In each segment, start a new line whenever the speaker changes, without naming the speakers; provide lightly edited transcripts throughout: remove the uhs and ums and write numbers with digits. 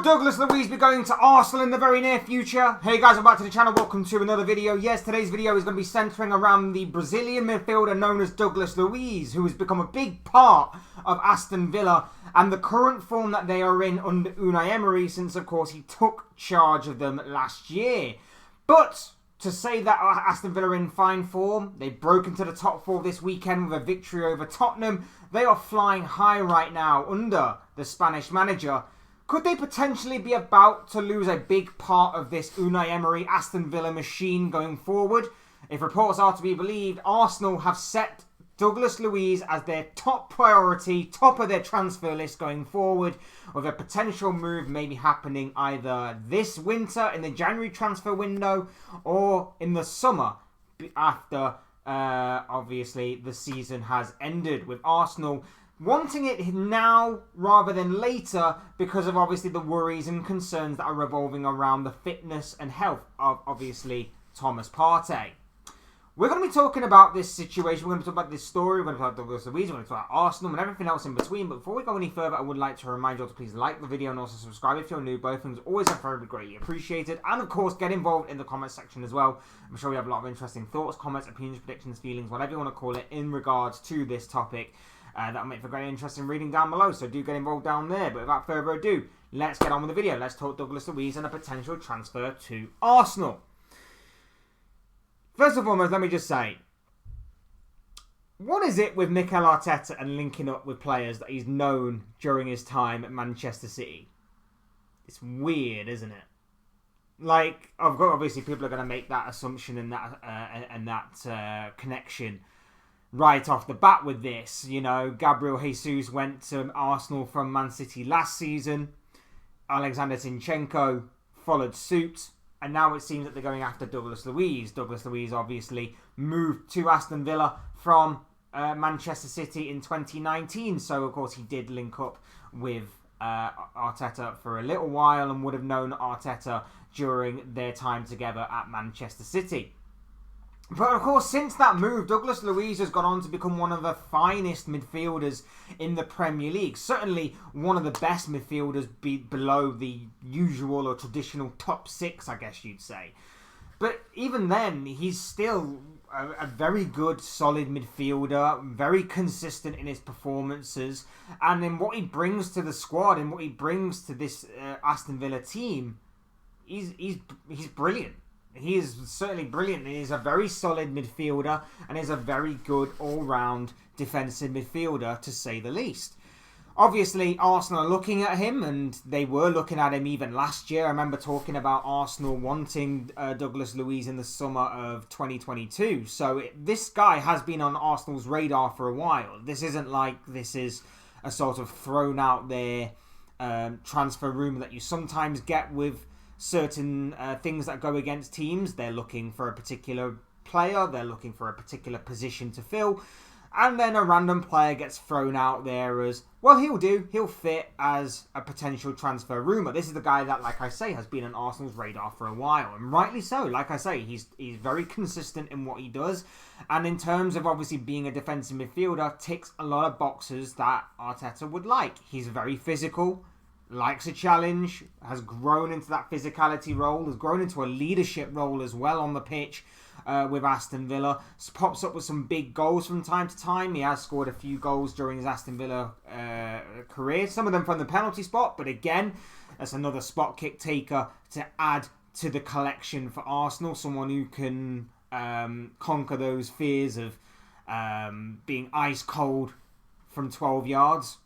Douglas Luiz be going to Arsenal in the very near future? Hey guys, welcome back to the channel. Welcome to another video. Yes, today's video is going to be centering around the Brazilian midfielder known as Douglas Luiz, who has become a big part of Aston Villa and the current form that they are in under Unai Emery since, of course, he took charge of them last year. But to say that Aston Villa are in fine form, they broke into the top four this weekend with a victory over Tottenham. They are flying high right now under the Spanish manager. Could they potentially be about to lose a big part of this Unai Emery Aston Villa machine going forward? If reports are to be believed, Arsenal have set Douglas Luiz as their top priority, top of their transfer list going forward, with a potential move maybe happening either this winter in the January transfer window or in the summer after, obviously, the season has ended, with Arsenal wanting it now rather than later because of obviously the worries and concerns that are revolving around the fitness and health of obviously Thomas Partey. We're going to be talking about this situation, we're going to talk about this story, we're going to talk about Douglas Luiz, we're going to talk about Arsenal and everything else in between. But before we go any further, I would like to remind you all to please like the video and also subscribe if you're new. Both things always are very greatly appreciated. And of course, get involved in the comments section as well. I'm sure we have a lot of interesting thoughts, comments, opinions, predictions, feelings, whatever you want to call it, in regards to this topic. That'll make for very interesting reading down below, so do get involved down there. But without further ado, let's get on with the video. Let's talk Douglas Luiz and a potential transfer to Arsenal. First and foremost, let me just say, what is it with Mikel Arteta and linking up with players that he's known during his time at Manchester City? It's weird, isn't it? Like, obviously people are going to make that assumption and that connection right off the bat with this. You know, Gabriel Jesus went to Arsenal from Man City last season. Alexander Zinchenko followed suit. And now it seems that they're going after Douglas Luiz. Douglas Luiz obviously moved to Aston Villa from Manchester City in 2019. So, of course, he did link up with Arteta for a little while and would have known Arteta during their time together at Manchester City. But, of course, since that move, Douglas Luiz has gone on to become one of the finest midfielders in the Premier League. Certainly one of the best midfielders below the usual or traditional top six, I guess you'd say. But even then, he's still a very good, solid midfielder, very consistent in his performances. And in what he brings to the squad and what he brings to this Aston Villa team, he's brilliant. He is certainly brilliant. He is a very solid midfielder and is a very good all-round defensive midfielder, to say the least. Obviously, Arsenal are looking at him, and they were looking at him even last year. I remember talking about Arsenal wanting Douglas Luiz in the summer of 2022. So this guy has been on Arsenal's radar for a while. This isn't like this is a sort of thrown out there transfer rumour that you sometimes get with certain things that go against teams. They're looking for a particular player, they're looking for a particular position to fill, and then a random player gets thrown out there as, well, he'll fit as a potential transfer rumour. This is the guy that, like I say, has been on Arsenal's radar for a while, and rightly so. Like I say, he's very consistent in what he does, and in terms of obviously being a defensive midfielder, ticks a lot of boxes that Arteta would like. He's very physical, likes a challenge, has grown into that physicality role, has grown into a leadership role as well on the pitch with Aston Villa. Pops up with some big goals from time to time. He has scored a few goals during his Aston Villa career, some of them from the penalty spot, but again, that's another spot kick taker to add to the collection for Arsenal, someone who can conquer those fears of being ice cold from 12 yards.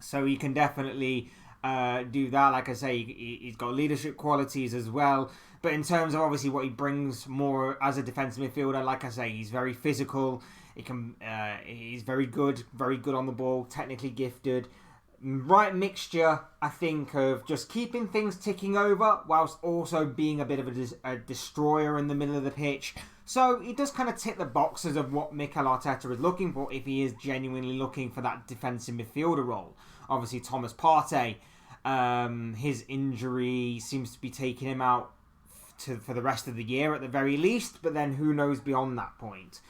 So he can definitely do that. Like I say, he's got leadership qualities as well. But in terms of obviously what he brings more as a defensive midfielder, like I say, he's very physical. He's very good on the ball, technically gifted. Right mixture, I think, of just keeping things ticking over whilst also being a bit of a destroyer in the middle of the pitch. So he does kind of tick the boxes of what Mikel Arteta is looking for if he is genuinely looking for that defensive midfielder role. Obviously, Thomas Partey, his injury seems to be taking him out for the rest of the year at the very least, but then who knows beyond that point.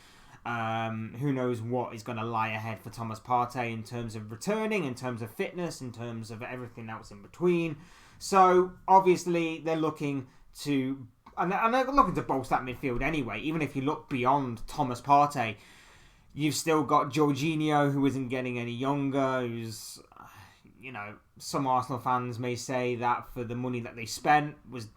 Who knows what is going to lie ahead for Thomas Partey in terms of returning, in terms of fitness, in terms of everything else in between. So obviously they're looking to, and they're looking to bolster that midfield anyway. Even if you look beyond Thomas Partey, you've still got Jorginho, who isn't getting any younger, who's, some Arsenal fans may say that for the money that they spent was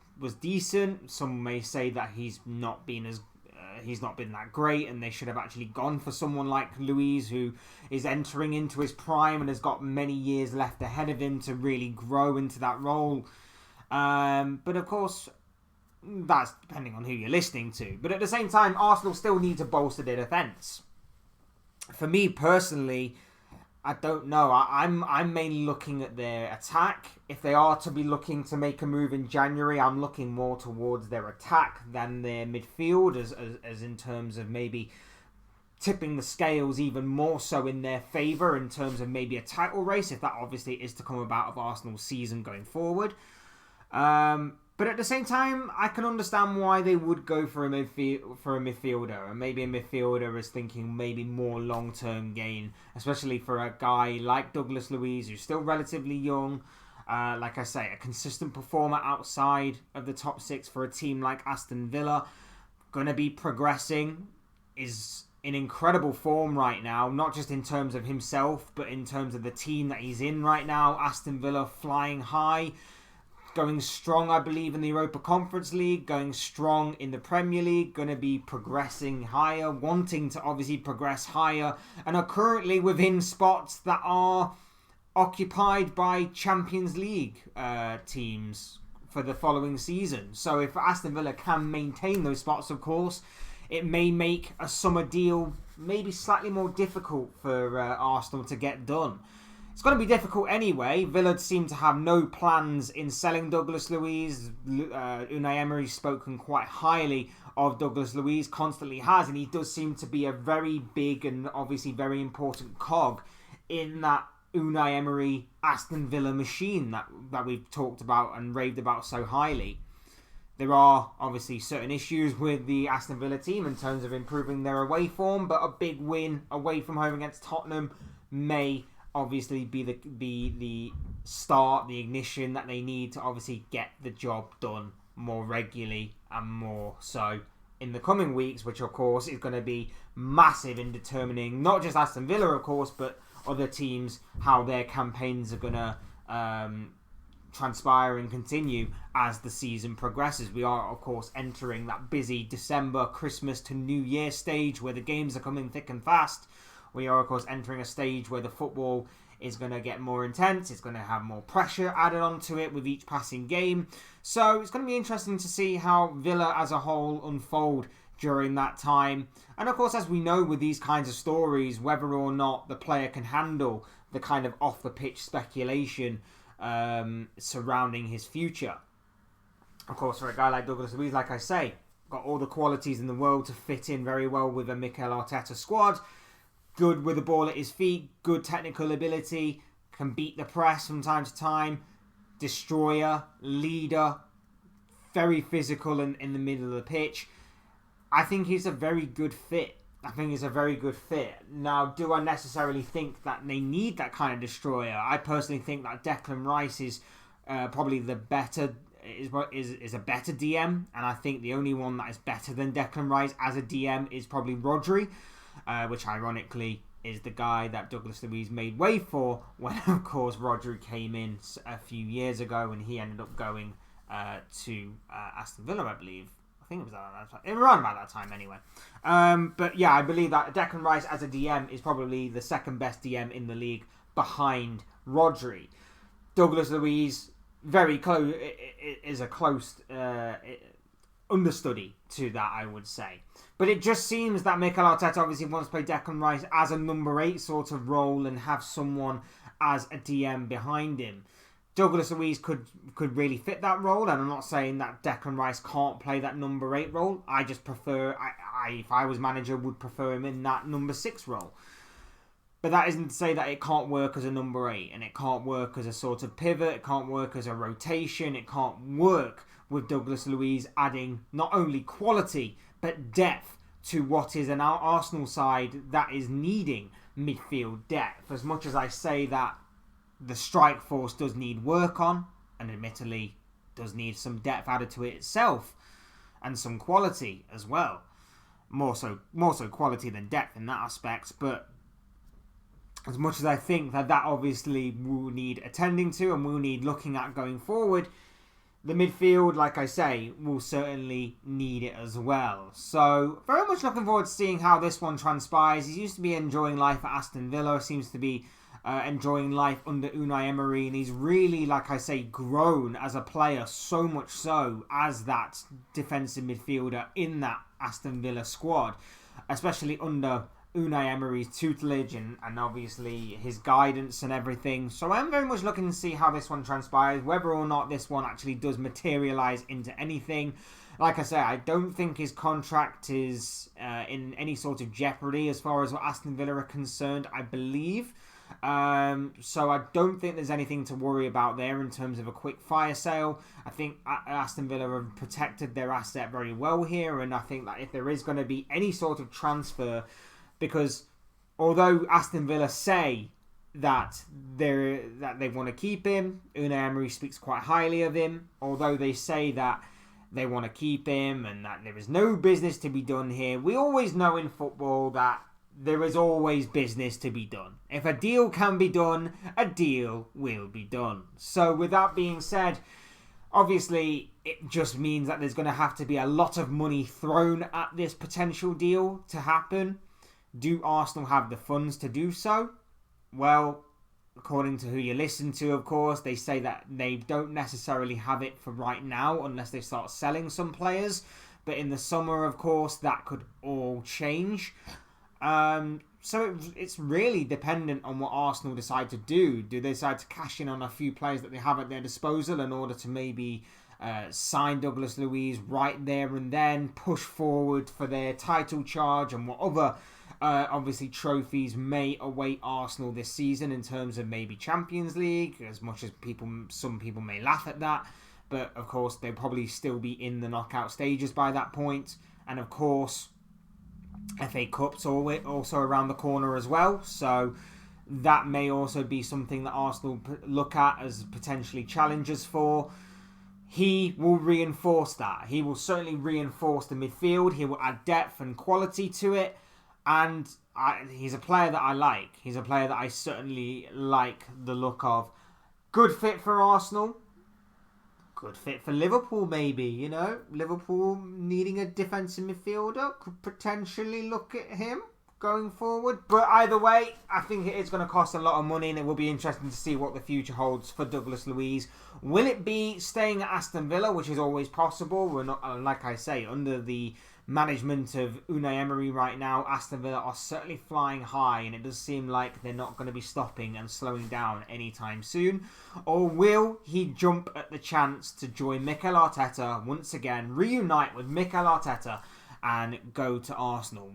decent. Some may say that he's not been that great, and they should have actually gone for someone like Luiz, who is entering into his prime and has got many years left ahead of him to really grow into that role. But of course, that's depending on who you're listening to. But at the same time, Arsenal still need to bolster their defence. For me personally, I don't know. I'm mainly looking at their attack. If they are to be looking to make a move in January, I'm looking more towards their attack than their midfield, as in terms of maybe tipping the scales even more so in their favour in terms of maybe a title race, if that obviously is to come about of Arsenal's season going forward. But at the same time, I can understand why they would go for a midfielder, and maybe a midfielder is thinking maybe more long-term gain, especially for a guy like Douglas Luiz, who's still relatively young. Like I say, a consistent performer outside of the top six for a team like Aston Villa, going to be progressing, is in incredible form right now, not just in terms of himself, but in terms of the team that he's in right now. Aston Villa flying high, going strong, I believe, in the Europa Conference League, going strong in the Premier League, going to be progressing higher, wanting to obviously progress higher, and are currently within spots that are occupied by Champions League teams for the following season. So if Aston Villa can maintain those spots, of course, it may make a summer deal maybe slightly more difficult for Arsenal to get done. It's going to be difficult anyway. Villa seem to have no plans in selling Douglas Luiz. Unai Emery's spoken quite highly of Douglas Luiz, constantly has, and he does seem to be a very big and obviously very important cog in that Unai Emery Aston Villa machine that we've talked about and raved about so highly. There are obviously certain issues with the Aston Villa team in terms of improving their away form, but a big win away from home against Tottenham may obviously be the start, the ignition that they need to obviously get the job done more regularly and more so in the coming weeks, which of course is going to be massive in determining not just Aston Villa, of course, but other teams, how their campaigns are going to transpire and continue as the season progresses. We are, of course, entering that busy December, Christmas to New Year stage where the games are coming thick and fast. We are, of course, entering a stage where the football is going to get more intense. It's going to have more pressure added onto it with each passing game. So it's going to be interesting to see how Villa as a whole unfold during that time. And, of course, as we know with these kinds of stories, whether or not the player can handle the kind of off-the-pitch speculation surrounding his future. Of course, for a guy like Douglas Luiz, like I say, got all the qualities in the world to fit in very well with a Mikel Arteta squad. Good with the ball at his feet, good technical ability, can beat the press from time to time, destroyer, leader, very physical in the middle of the pitch. I think he's a very good fit. Now, do I necessarily think that they need that kind of destroyer? I personally think that Declan Rice is probably the better is a better DM, and I think the only one that is better than Declan Rice as a DM is probably Rodri. Which ironically is the guy that Douglas Luiz made way for when, of course, Rodri came in a few years ago and he ended up going to Aston Villa, I believe. I think it was around about that time anyway. But yeah, I believe that Declan Rice as a DM is probably the second best DM in the league behind Rodri. Douglas Luiz, very close, is a close understudy to that, I would say. But it just seems that Mikel Arteta obviously wants to play Declan Rice as a number 8 sort of role and have someone as a DM behind him. Douglas Luiz could really fit that role, and I'm not saying that Declan Rice can't play that number 8 role. I just prefer, if I was manager, would prefer him in that number 6 role. But that isn't to say that it can't work as a number 8, and it can't work as a sort of pivot, it can't work as a rotation, it can't work with Douglas Luiz adding not only quality, but depth to what is an Arsenal side that is needing midfield depth. As much as I say that the strike force does need work on, and admittedly does need some depth added to it itself, and some quality as well. More so quality than depth in that aspect, but as much as I think that obviously will need attending to and will need looking at going forward, the midfield, like I say, will certainly need it as well. So, very much looking forward to seeing how this one transpires. He used to be enjoying life at Aston Villa, seems to be enjoying life under Unai Emery, and he's really, like I say, grown as a player, so much so as that defensive midfielder in that Aston Villa squad, especially under Unai Emery's tutelage and obviously his guidance and everything. So I'm very much looking to see how this one transpires, whether or not this one actually does materialise into anything. Like I say, I don't think his contract is in any sort of jeopardy as far as what Aston Villa are concerned, I believe. So I don't think there's anything to worry about there in terms of a quick fire sale. I think Aston Villa have protected their asset very well here, and I think that if there is going to be any sort of transfer, because although Aston Villa say that they want to keep him, Unai Emery speaks quite highly of him, although they say that they want to keep him and that there is no business to be done here, we always know in football that there is always business to be done. If a deal can be done, a deal will be done. So with that being said, obviously it just means that there's going to have to be a lot of money thrown at this potential deal to happen. Do Arsenal have the funds to do so? Well, according to who you listen to, of course, they say that they don't necessarily have it for right now unless they start selling some players. But in the summer, of course, that could all change. So it's really dependent on what Arsenal decide to do. Do they decide to cash in on a few players that they have at their disposal in order to maybe sign Douglas Luiz right there and then, push forward for their title charge and what other obviously trophies may await Arsenal this season in terms of maybe Champions League, as much as some people may laugh at that, but of course they'll probably still be in the knockout stages by that point. And of course FA Cup's also around the corner as well, so that may also be something that Arsenal look at as potentially challenges for. He will reinforce that. He will certainly reinforce the midfield. He will add depth and quality to it. And he's a player that I like. He's a player that I certainly like the look of. Good fit for Arsenal. Good fit for Liverpool, maybe. You know, Liverpool needing a defensive midfielder. Could potentially look at him going forward. But either way, I think it is going to cost a lot of money, and it will be interesting to see what the future holds for Douglas Luiz. Will it be staying at Aston Villa, which is always possible? We're not, like I say, under the management of Unai Emery right now, Aston Villa are certainly flying high, and it does seem like they're not going to be stopping and slowing down anytime soon. Or will he jump at the chance to join Mikel Arteta once again, reunite with Mikel Arteta and go to Arsenal?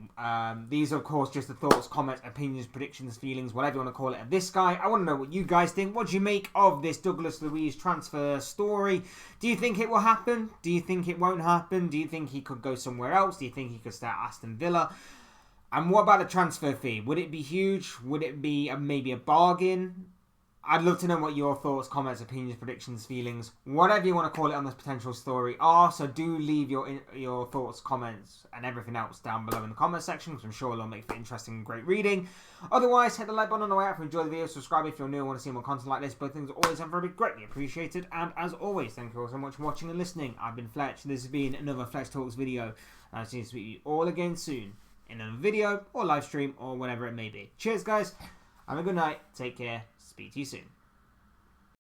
These are, of course, just the thoughts, comments, opinions, predictions, feelings, whatever you want to call it of this guy. I want to know what you guys think. What do you make of this Douglas Luiz transfer story? Do you think it will happen? Do you think it won't happen? Do you think he could go somewhere else? Do you think he could stay at Aston Villa? And what about the transfer fee? Would it be huge? Would it be maybe a bargain? I'd love to know what your thoughts, comments, opinions, predictions, feelings, whatever you want to call it on this potential story are. So do leave your thoughts, comments, and everything else down below in the comment section, because I'm sure it'll make for interesting and great reading. Otherwise, hit the like button on the way out if you enjoy the video. Subscribe if you're new and want to see more content like this. Both things are always and very greatly appreciated. And as always, thank you all so much for watching and listening. I've been Fletch. This has been another Fletch Talks video. And I'll see you all again soon in another video or live stream or whatever it may be. Cheers, guys. Have a good night. Take care. Speak to you soon.